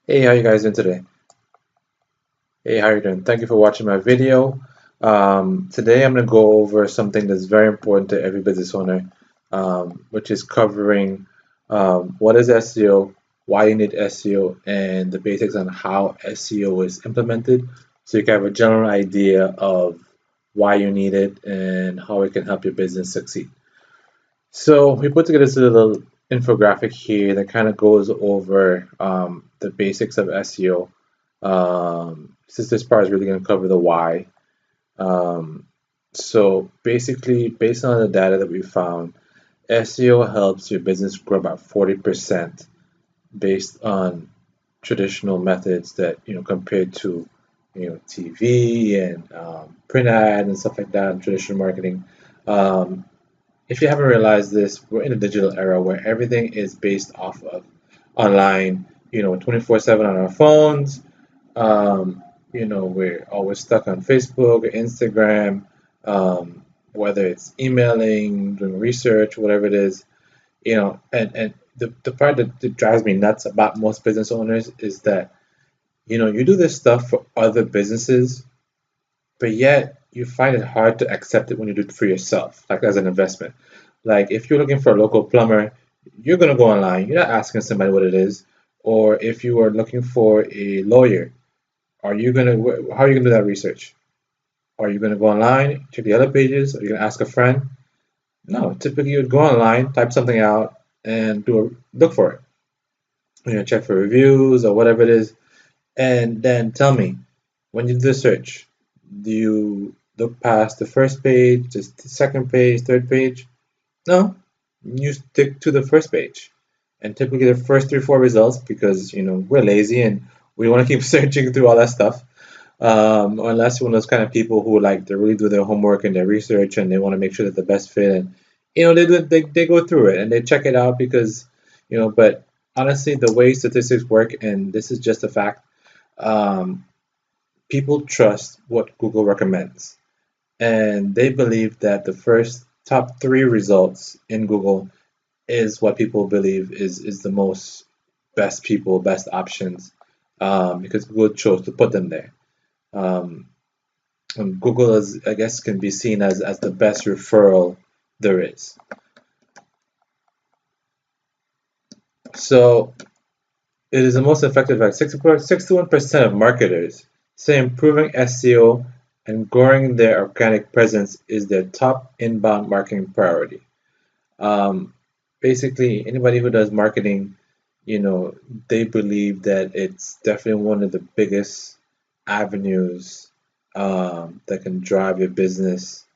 Hey, how you guys doing today? Hey, how you doing? Thank you for watching my video. Today I'm going to go over something that's very important to every business owner, which is covering what is SEO, why you need SEO, and the basics on how SEO is implemented, so you can have a general idea of why you need it and how it can help your business succeed. So we put together this little infographic here that kind of goes over the basics of SEO. Since this part is really going to cover the why. So basically, based on the data that we found, SEO helps your business grow about 40% based on traditional methods that, compared to, TV and print ad and stuff like that, and traditional marketing. Um, if you haven't realized this, we're in a digital era where everything is based off of online, 24/7 on our phones. We're always stuck on Facebook or Instagram, whether it's emailing, doing research, whatever it is, and the part that drives me nuts about most business owners is that, you do this stuff for other businesses, but yet you find it hard to accept it when you do it for yourself, like as an investment. Like if you're looking for a local plumber, you're gonna go online. You're not asking somebody what it is. Or if you are looking for a lawyer, how are you gonna do that research? Are you gonna go online, check the other pages? Are you gonna ask a friend? No, typically you'd go online, type something out, and look for it. Check for reviews or whatever it is, and then tell me, when you do the search, do you look past the first page, just the second page, third page? No, you stick to the first page. And typically the first three, four results, because we're lazy and we want to keep searching through all that stuff. Unless you're one of those kind of people who like to really do their homework and their research and they want to make sure that the best fit, and they go through it and they check it out because but honestly the way statistics work, and this is just a fact, um, people trust what Google recommends, and they believe that the first top three results in Google is what people believe is the most best options, because Google chose to put them there. Um, and Google is, I guess, can be seen as the best referral there is. So it is the most effective at 61% of marketers say improving SEO and growing their organic presence is their top inbound marketing priority. Um, Basically, anybody who does marketing, they believe that it's definitely one of the biggest avenues that can drive your business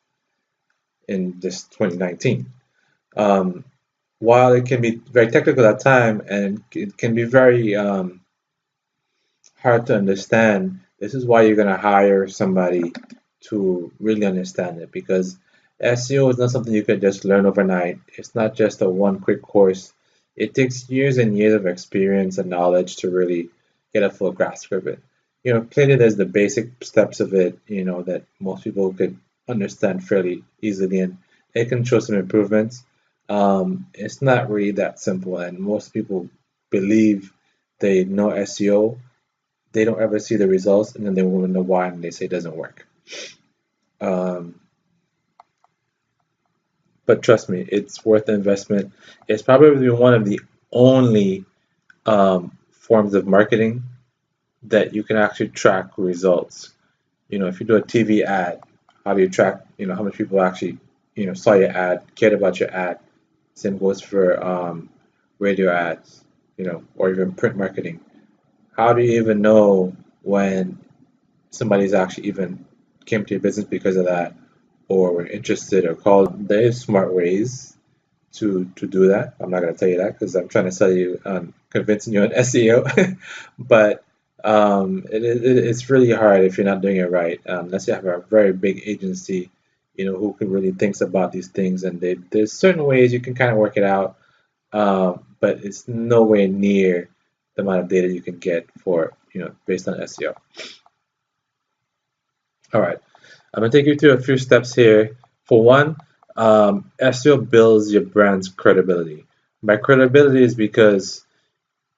in this 2019. Um, while it can be very technical at time and it can be very hard to understand, this is why you're going to hire somebody to really understand it, because SEO is not something you can just learn overnight. It's not just a one quick course. It takes years and years of experience and knowledge to really get a full grasp of it. Clearly there's the basic steps of it, that most people could understand fairly easily, and it can show some improvements. It's not really that simple, and most people believe they know SEO, they don't ever see the results, and then they wonder why, and they say it doesn't work. Um, but trust me, it's worth the investment. It's probably one of the only forms of marketing that you can actually track results. If you do a TV ad, how do you track, how many people actually, saw your ad, cared about your ad? Same goes for radio ads, or even print marketing. How do you even know when somebody's actually even came to your business because of that, or were interested or called? There's smart ways to do that. I'm not going to tell you that because I'm trying to sell you, convincing you on SEO. But it's really hard if you're not doing it right, unless you have a very big agency, who can really thinks about these things, and there's certain ways you can kind of work it out, but it's nowhere near the amount of data you can get for, based on SEO. All right, I'm gonna take you through a few steps here. For one, SEO builds your brand's credibility. By credibility is because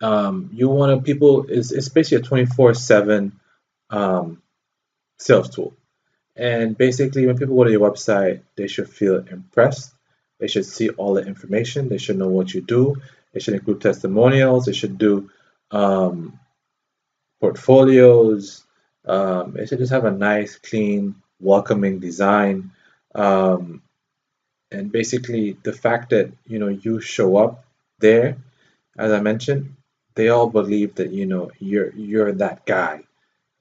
You want to people is it's basically a 24/7 sales tool. And basically, when people go to your website, they should feel impressed. They should see all the information. They should know what you do. They should include testimonials. They should do um, portfolios. It should just have a nice, clean, welcoming design. Um, and basically, the fact that you show up there, as I mentioned, they all believe that you're that guy.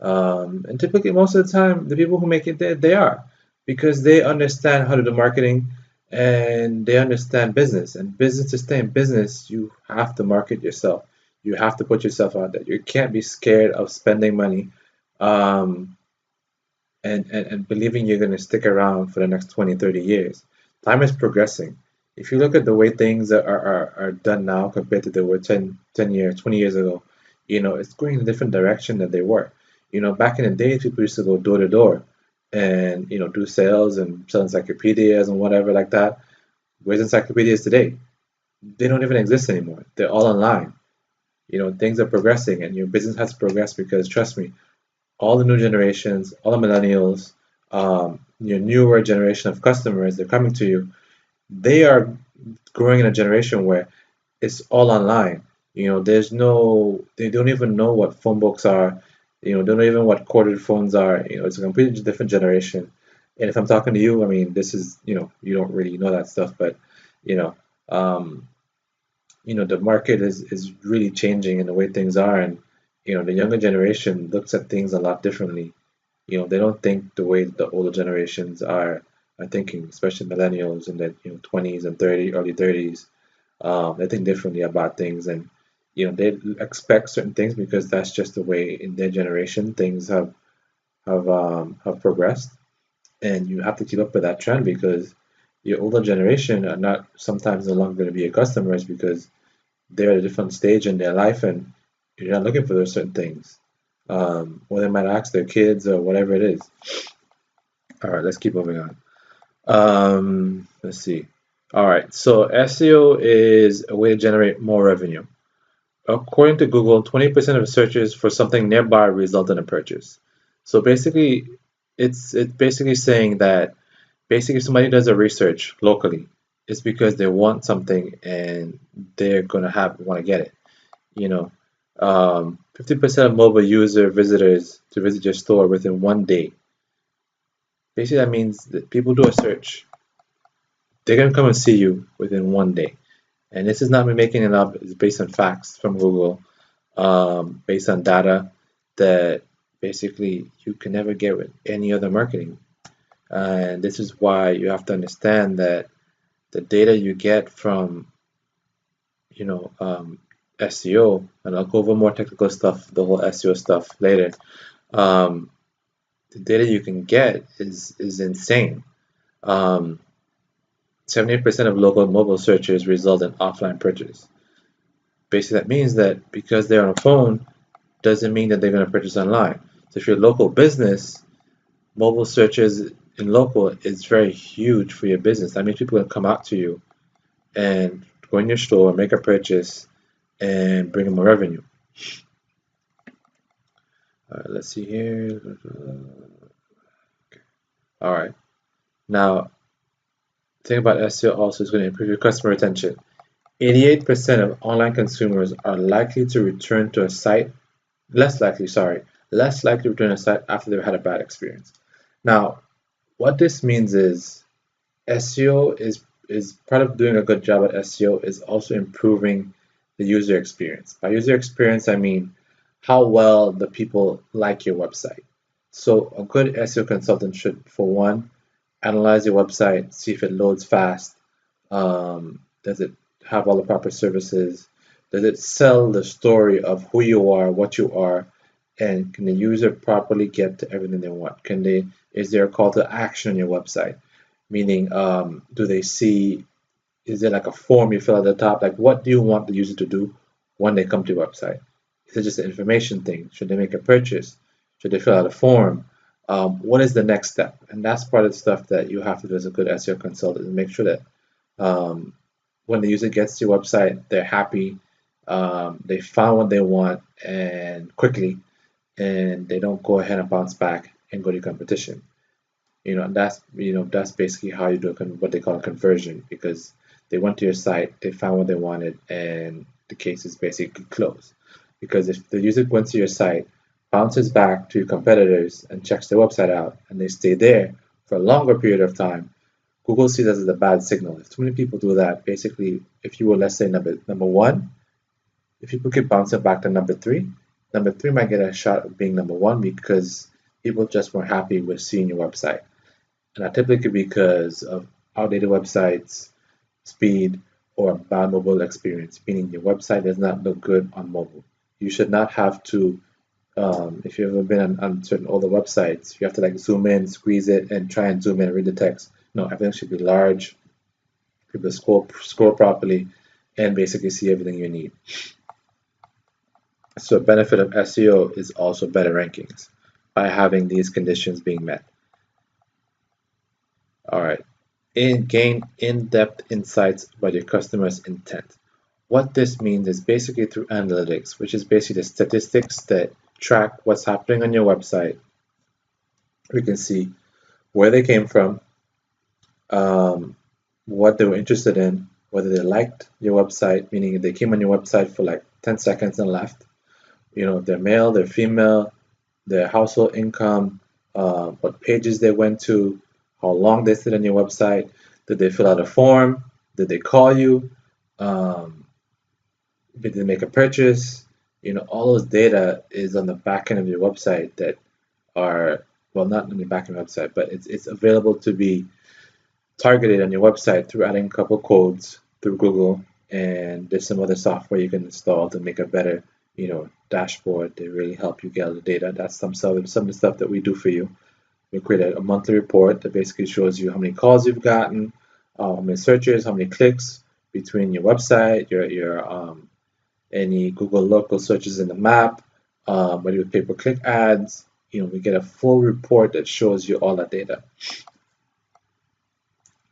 And typically, most of the time, the people who make it there, they are because they understand how to do marketing and they understand business. And business to stay in business, you have to market yourself. You have to put yourself out there. You can't be scared of spending money um, and believing you're going to stick around for the next 20, 30 years. Time is progressing. If you look at the way things are done now compared to they were 10 years, 20 years ago, it's going in a different direction than they were. Back in the day, people used to go door to door and, do sales and sell encyclopedias and whatever like that. Where's encyclopedias today? They don't even exist anymore. They're all online. Things are progressing and your business has to progress because trust me, all the new generations, all the millennials, your newer generation of customers, they're coming to you. They are growing in a generation where it's all online. They don't even know what phone books are. They don't even know what corded phones are. It's a completely different generation. And if I'm talking to you, I mean, this is, you don't really know that stuff, but, you know, um, the market is really changing in the way things are. And, the younger generation looks at things a lot differently. They don't think the way the older generations are thinking, especially millennials in their 20s and early 30s. They think differently about things, and they expect certain things because that's just the way in their generation things have progressed, and you have to keep up with that trend because your older generation are not sometimes no longer going to be your customers because they're at a different stage in their life and you're not looking for those certain things. Or they might ask their kids or whatever it is. All right, let's keep moving on. Let's see. All right, so SEO is a way to generate more revenue. According to Google, 20% of searches for something nearby result in a purchase. So basically, it's basically saying that basically if somebody does a research locally, it's because they want something and they're gonna want to get it. 50% of mobile user visitors to visit your store within 1 day. Basically, that means that people do a search, they're gonna come and see you within 1 day. And this is not me making it up, it's based on facts from Google, based on data that basically you can never get with any other marketing. And this is why you have to understand that the data you get from, SEO, and I'll go over more technical stuff, the whole SEO stuff later. Um, the data you can get is insane. 78% of local mobile searches result in offline purchase. Basically, that means that because they're on a phone, doesn't mean that they're going to purchase online. So if you're a local business, mobile searches in local is very huge for your business. That means people will come out to you and go in your store, make a purchase, and bring them more revenue. All right, let's see here. All right. Now, the thing about SEO also is going to improve your customer retention. 88% of online consumers are likely to return to a site, less likely to return to a site after they've had a bad experience. Now, what this means is SEO is part of doing a good job at SEO is also improving the user experience. By user experience, I mean how well the people like your website. So a good SEO consultant should, for one, analyze your website, see if it loads fast. Does it have all the proper services? Does it sell the story of who you are, what you are, and can the user properly get to everything they want? Is there a call to action on your website? Meaning, do they see, is there like a form you fill at the top? Like, what do you want the user to do when they come to your website? Is it just an information thing? Should they make a purchase? Should they fill out a form? What is the next step? And that's part of the stuff that you have to do as a good SEO consultant and make sure that um, when the user gets to your website, they're happy, They found what they want and quickly, and they don't go ahead and bounce back and go to competition. That's basically how you do what they call a conversion, because they went to your site, they found what they wanted, and the case is basically closed. Because if the user went to your site, bounces back to your competitors and checks their website out, and they stay there for a longer period of time, Google sees that as a bad signal. If too many people do that, basically, if you were, let's say, number one, if people keep bouncing back to number three might get a shot of being number one because people just weren't happy with seeing your website. And that typically because of outdated websites, speed, or bad mobile experience, meaning your website does not look good on mobile. You should not have to, if you've ever been on certain older websites, you have to like zoom in, squeeze it, and try and zoom in and read the text. No, everything should be large, people scroll properly, and basically see everything you need. So a benefit of SEO is also better rankings by having these conditions being met. All right. Gain in-depth insights about your customer's intent. What this means is basically through analytics, which is basically the statistics that track what's happening on your website. We can see where they came from, what they were interested in, whether they liked your website, meaning if they came on your website for like 10 seconds and left, if they're male, they're female, their household income, what pages they went to, how long they stayed on your website, did they fill out a form, did they call you, um, did they make a purchase? All those data is on the back end of your website that are, well, not on the back end of the website, but it's available to be targeted on your website through adding a couple codes through Google, and there's some other software you can install to make a better, dashboard to really help you get all the data. That's some of the stuff that we do for you. We create a monthly report that basically shows you how many calls you've gotten, how many searches, how many clicks between your website, your any Google local searches in the map, whether you pay-per-click ads. We get a full report that shows you all that data.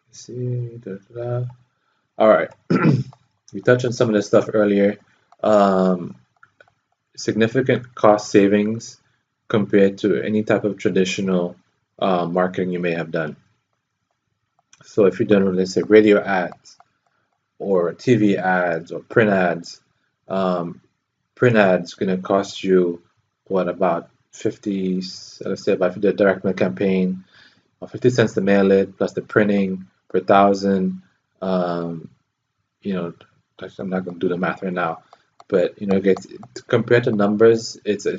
Let's see, all right. We touched on some of this stuff earlier. Significant cost savings compared to any type of traditional marketing you may have done. So if you're done, let's say, radio ads or TV ads or print ads, print ads going to cost you about 50, let's say about if you do a direct mail campaign, 50 cents to mail it plus the printing per thousand. I'm not going to do the math right now, but compared to numbers, it's a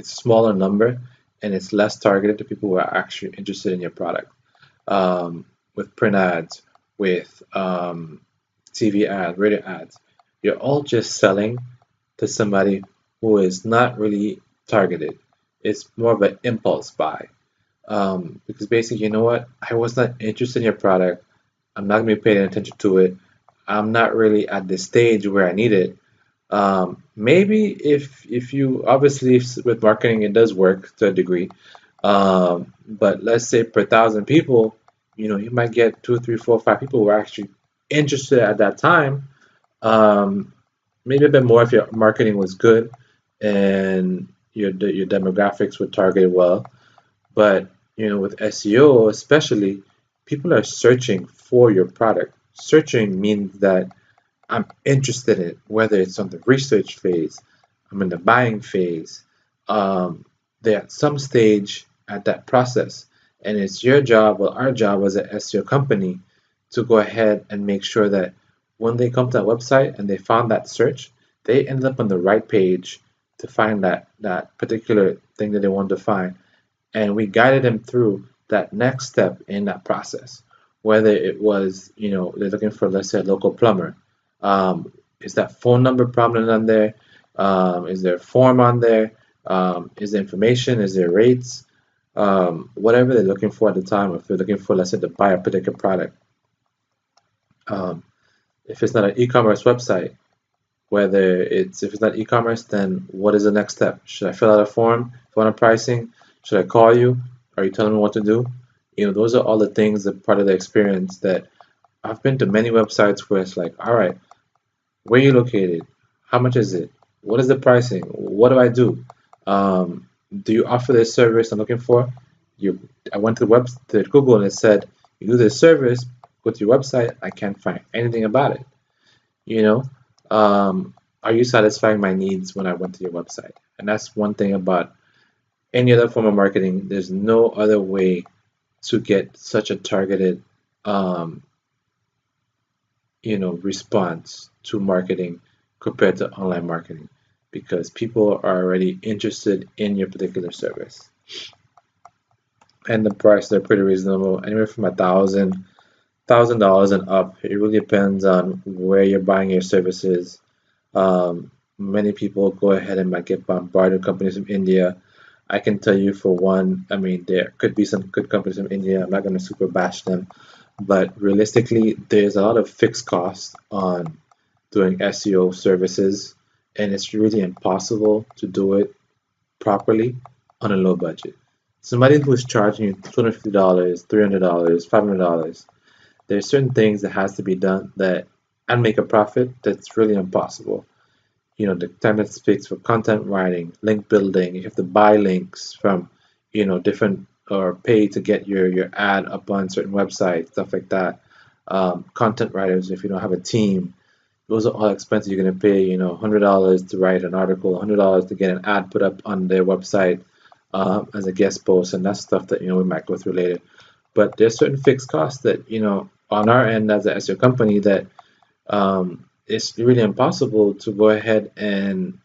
smaller number, and it's less targeted to people who are actually interested in your product. With print ads, with TV ads, radio ads, you're all just selling to somebody who is not really targeted. It's more of an impulse buy. Because basically, you know what? I was not interested in your product. I'm not going to be paying attention to it. I'm not really at the stage where I need it. Maybe if you, obviously with marketing it does work to a degree, but let's say per thousand people, you might get 2, 3, 4, 5 people who are actually interested at that time. Maybe a bit more if your marketing was good and your demographics were targeted well. But with SEO especially, people are searching for your product. Searching means that I'm interested in it, whether it's on the research phase, I'm in the buying phase. They're at some stage at that process, and it's your job, well, our job as an SEO company, to go ahead and make sure that when they come to that website and they found that search, they end up on the right page to find that particular thing that they want to find, and we guided them through that next step in that process. Whether it was, they're looking for, let's say, a local plumber. Is that phone number prominent on there? Is there a form on there? Is there information? Is there rates? Whatever they're looking for at the time, or if they're looking for, let's say, to buy a particular product. If it's not an e-commerce website, if it's not e-commerce, then what is the next step? Should I fill out a form if I want a pricing? Should I call you? Are you telling me what to do? Those are all the things that part of the experience that I've been to many websites where it's like, all right, where are you located? How much is it? What is the pricing? What do I do? Do you offer this service I'm looking for? You, I went to Google and it said, you do this service, go to your website, I can't find anything about it. You know, are you satisfying my needs when I went to your website? And that's one thing about any other form of marketing. There's no other way to get such a targeted, um, response to marketing compared to online marketing because people are already interested in your particular service. And the price they're pretty reasonable, anywhere from $1,000 and up. It really depends on where you're buying your services. Many people go ahead and might get bombarded with companies from India. I can tell you for one, I mean, there could be some good companies from India. I'm not going to super bash them, but realistically, there's a lot of fixed costs on doing SEO services, and it's really impossible to do it properly on a low budget. Somebody who's charging you $250, $300, $500, there's certain things that has to be done that and make a profit that's really impossible. The time it takes for content writing, link building, you have to buy links from, different or pay to get your ad up on certain websites, stuff like that. Content writers, if you don't have a team, those are all expenses you're going to pay, $100 to write an article, $100 to get an ad put up on their website as a guest post, and that's stuff that, we might go through later. But there's certain fixed costs that, on our end as a SEO company that it's really impossible to go ahead and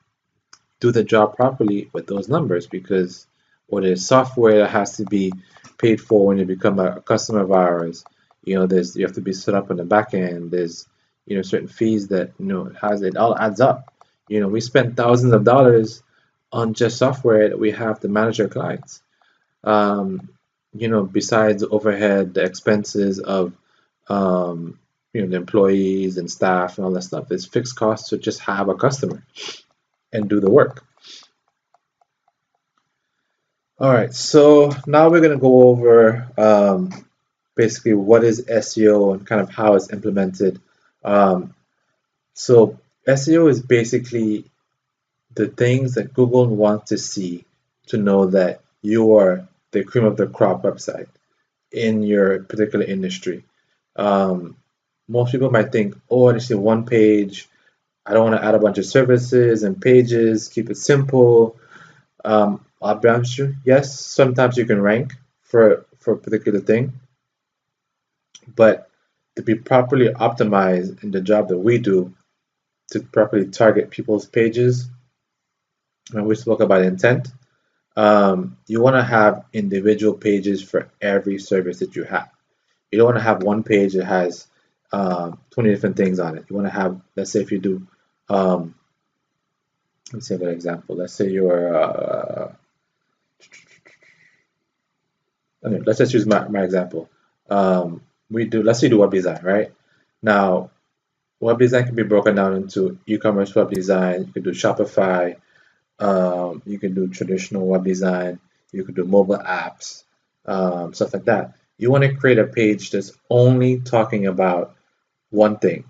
do the job properly with those numbers because or there's software that has to be paid for when you become a customer of ours. You have to be set up on the back end. There's certain fees that it all adds up. We spend thousands of dollars on just software that we have to manage our clients. Besides overhead, the expenses of the employees and staff and all that stuff. It's fixed costs to just have a customer and do the work. All right, so now we're going to go over basically what is SEO and kind of how it's implemented. So SEO is basically the things that Google wants to see to know that you are the cream of the crop website in your particular industry. Most people might think, oh, I just need one page. I don't want to add a bunch of services and pages. Keep it simple. I'll be honest with you. Yes, sometimes you can rank for a particular thing, but to be properly optimized in the job that we do, to properly target people's pages, and we spoke about intent, you want to have individual pages for every service that you have. You don't want to have one page that has 20 different things on it. You want to have, let's say if you do, let's say an example. Let's say you're, let's just use my example. Let's say you do web design, right? Now, web design can be broken down into e-commerce web design. You can do Shopify. You can do traditional web design. You can do mobile apps, stuff like that. You want to create a page that's only talking about one thing.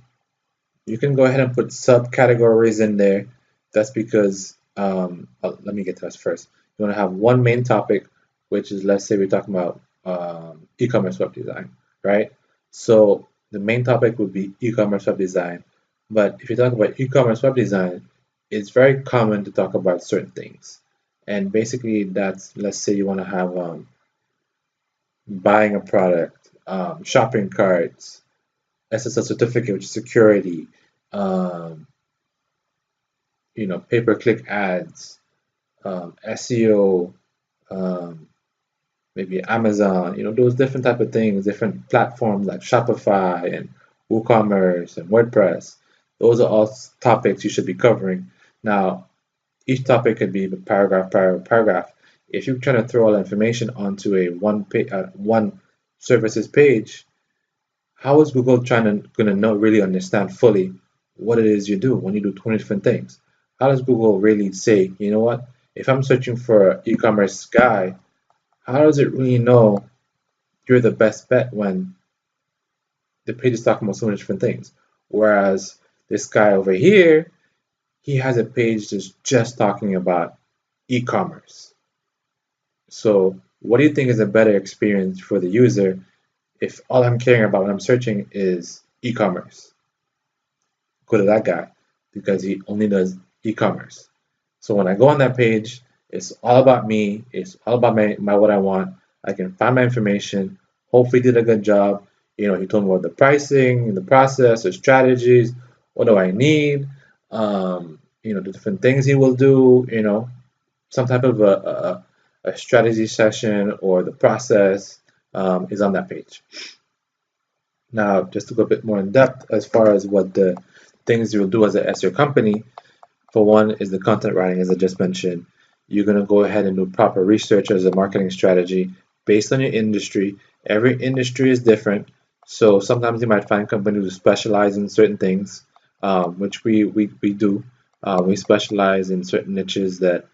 You can go ahead and put subcategories in there. That's because, let me get to this first. You want to have one main topic, which is, let's say we're talking about e-commerce web design, right? So the main topic would be e-commerce web design. But if you talk about e-commerce web design, it's very common to talk about certain things. And basically that's, let's say you want to have buying a product, shopping carts, SSL certificate, which is security, pay-per-click ads, SEO, maybe Amazon, those different type of things, different platforms like Shopify and WooCommerce and WordPress. Those are all topics you should be covering. Now, each topic could be paragraph. If you're trying to throw all the information onto a one services page, how is Google going to really understand fully what it is you do when you do 20 different things? How does Google really say, you know what, if I'm searching for an e-commerce guy, how does it really know you're the best bet when the page is talking about so many different things? Whereas this guy over here, he has a page that's just talking about e-commerce. So what do you think is a better experience for the user if all I'm caring about when I'm searching is e-commerce? Go to that guy because he only does e-commerce. So when I go on that page, it's all about me. It's all about my what I want. I can find my information. Hopefully, did a good job. He told me about the pricing, the process, the strategies. What do I need? The different things he will do. Some type of a strategy session or the process is on that page. Now, just to go a bit more in depth as far as what the things you'll do as an SEO company, for one is the content writing, as I just mentioned. You're going to go ahead and do proper research as a marketing strategy based on your industry. Every industry is different. So sometimes you might find companies who specialize in certain things, which we do. We specialize in certain niches that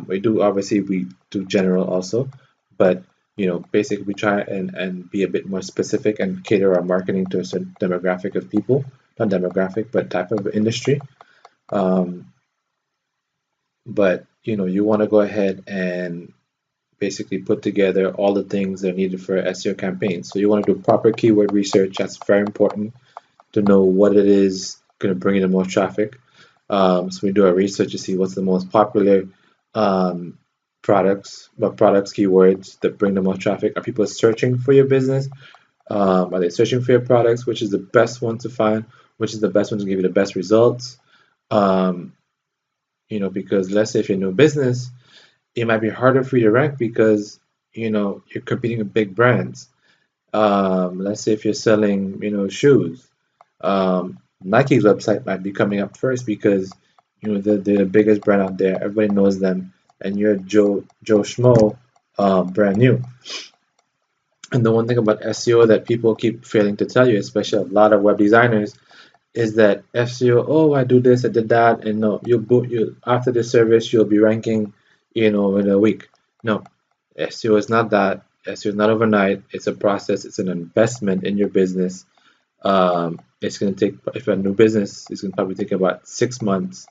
we do. Obviously, we do general also, but basically we try and be a bit more specific and cater our marketing to a certain demographic of people, not demographic, but type of industry. Um, but you want to go ahead and basically put together all the things that are needed for SEO campaigns. So you want to do proper keyword research. That's very important to know what it is going to bring in the most traffic. So we do our research to see what's the most popular products, keywords that bring the most traffic. Are people searching for your business? Are they searching for your products? Which is the best one to find? Which is the best one to give you the best results? Because let's say if you're a new business, it might be harder for you to rank because you're competing with big brands. Let's say if you're selling shoes, Nike's website might be coming up first because they're the biggest brand out there. Everybody knows them, and you're Joe Schmo, brand new. And the one thing about SEO that people keep failing to tell you, especially a lot of web designers, is that SEO, oh, I do this, I did that, and no, you after the service, you'll be ranking, in a week. No, SEO is not that. SEO is not overnight. It's a process. It's an investment in your business. It's going to take, if you're a new business, it's going to probably take about 6 months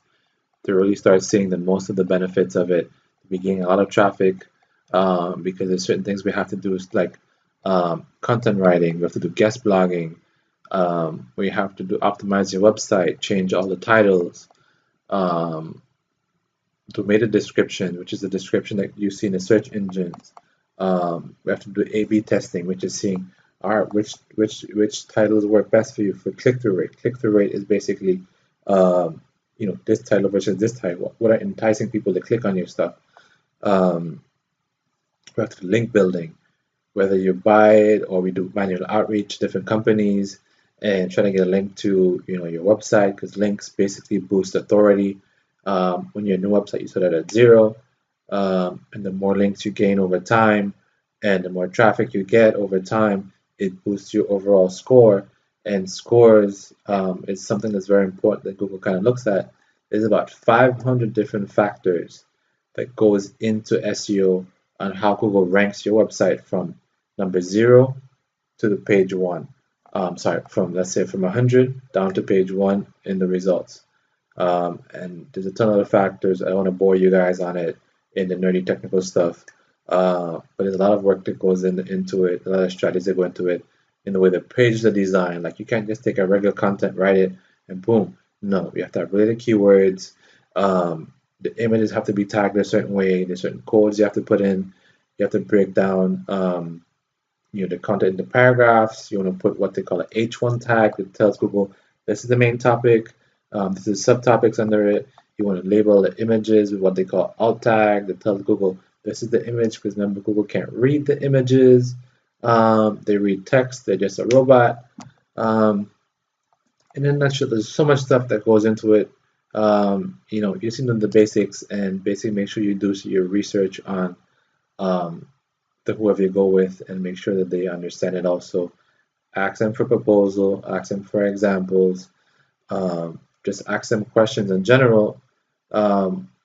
to really start seeing the most of the benefits of it. Be getting a lot of traffic because there's certain things we have to do, like content writing. We have to do guest blogging. We have to optimize your website, change all the titles, to meta description, which is the description that you see in the search engines. We have to do A/B testing, which is seeing which titles work best for you for click-through rate. Click-through rate is basically this title versus this title. What are enticing people to click on your stuff? We have to do link building, whether you buy it or we do manual outreach to different companies and try to get a link to your website, because links basically boost authority. When you're a new website, you start at 0, and the more links you gain over time and the more traffic you get over time, it boosts your overall score. And scores is something that's very important that Google kind of looks at. There's about 500 different factors that goes into SEO on how Google ranks your website from number 0 to the page 1. From let's say from 100 down to page 1 in the results. And there's a ton of other factors. I don't want to bore you guys on it in the nerdy technical stuff, but there's a lot of work that goes into it, a lot of strategies that go into it, in the way the pages are designed. Like you can't just take a regular content, write it, and boom. No, you have to have related keywords. The images have to be tagged a certain way. There's certain codes you have to put in. You have to break down the content into paragraphs. You want to put what they call an H1 tag that tells Google this is the main topic. This is subtopics under it. You want to label the images with what they call alt tag that tells Google this is the image, because remember Google can't read the images. They read text. They're just a robot. And then there's so much stuff that goes into it. You see the basics, and basically make sure you do your research on whoever you go with, and make sure that they understand it also. Ask them for proposal, ask them for examples, just ask them questions in general,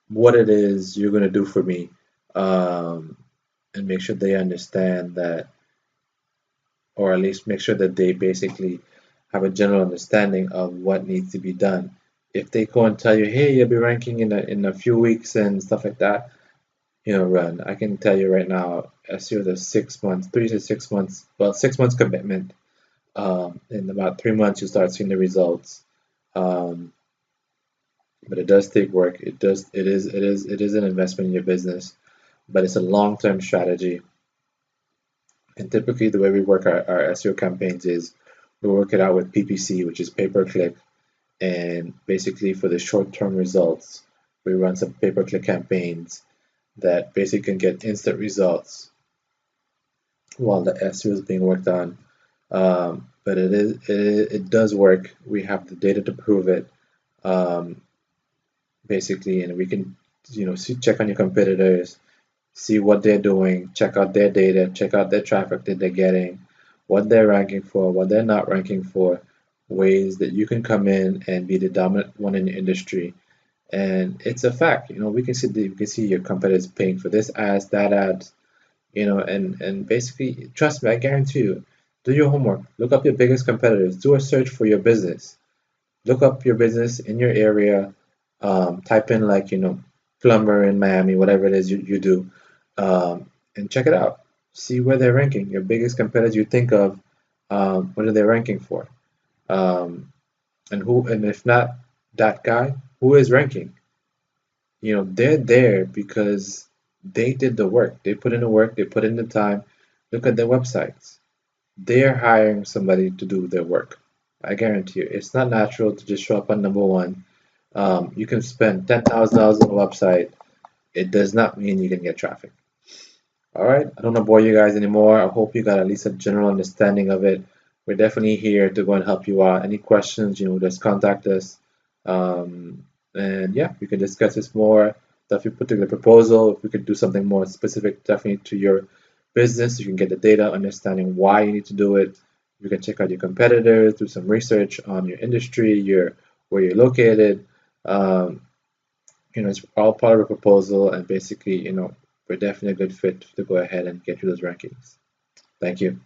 what it is you're going to do for me, and make sure they understand that, or at least make sure that they basically have a general understanding of what needs to be done if they go and tell you, hey, you'll be ranking in a few weeks and stuff like that, run. I can tell you right now, SEO is a 6 months, 3 to 6 months, well, 6 months commitment. In about 3 months, you start seeing the results. Um, but it does take work. It is an investment in your business, but it's a long-term strategy. And typically, the way we work our SEO campaigns is we work it out with PPC, which is pay per click, and basically for the short-term results, we run some pay per click campaigns that basically can get instant results while the SEO is being worked on. But it does work. We have the data to prove it. Um, Basically, and we can check on your competitors, see what they're doing, check out their data, check out their traffic that they're getting, what they're ranking for, what they're not ranking for, ways that you can come in and be the dominant one in the industry. And it's a fact, we can see your competitors paying for this ads, that ads, and basically, trust me, I guarantee you, do your homework, look up your biggest competitors, do a search for your business, look up your business in your area, type in like, plumber in Miami, whatever it is you do, and check it out. See where they're ranking. Your biggest competitors you think of, what are they ranking for? And if not that guy, who is ranking? They're there because they did the work. They put in the work, they put in the time. Look at their websites. They're hiring somebody to do their work. I guarantee you, it's not natural to just show up on number one. You can spend $10,000 on a website. It does not mean you can get traffic. All right, I don't want to bore you guys anymore. I hope you got at least a general understanding of it. We're definitely here to go and help you out. Any questions, just contact us. And yeah, we can discuss this more. Definitely put together a proposal. If we could do something more specific, definitely to your business, you can get the data, understanding why you need to do it. You can check out your competitors, do some research on your industry, where you're located. Um, it's all part of a proposal, and basically, we're definitely a good fit to go ahead and get you those rankings. Thank you.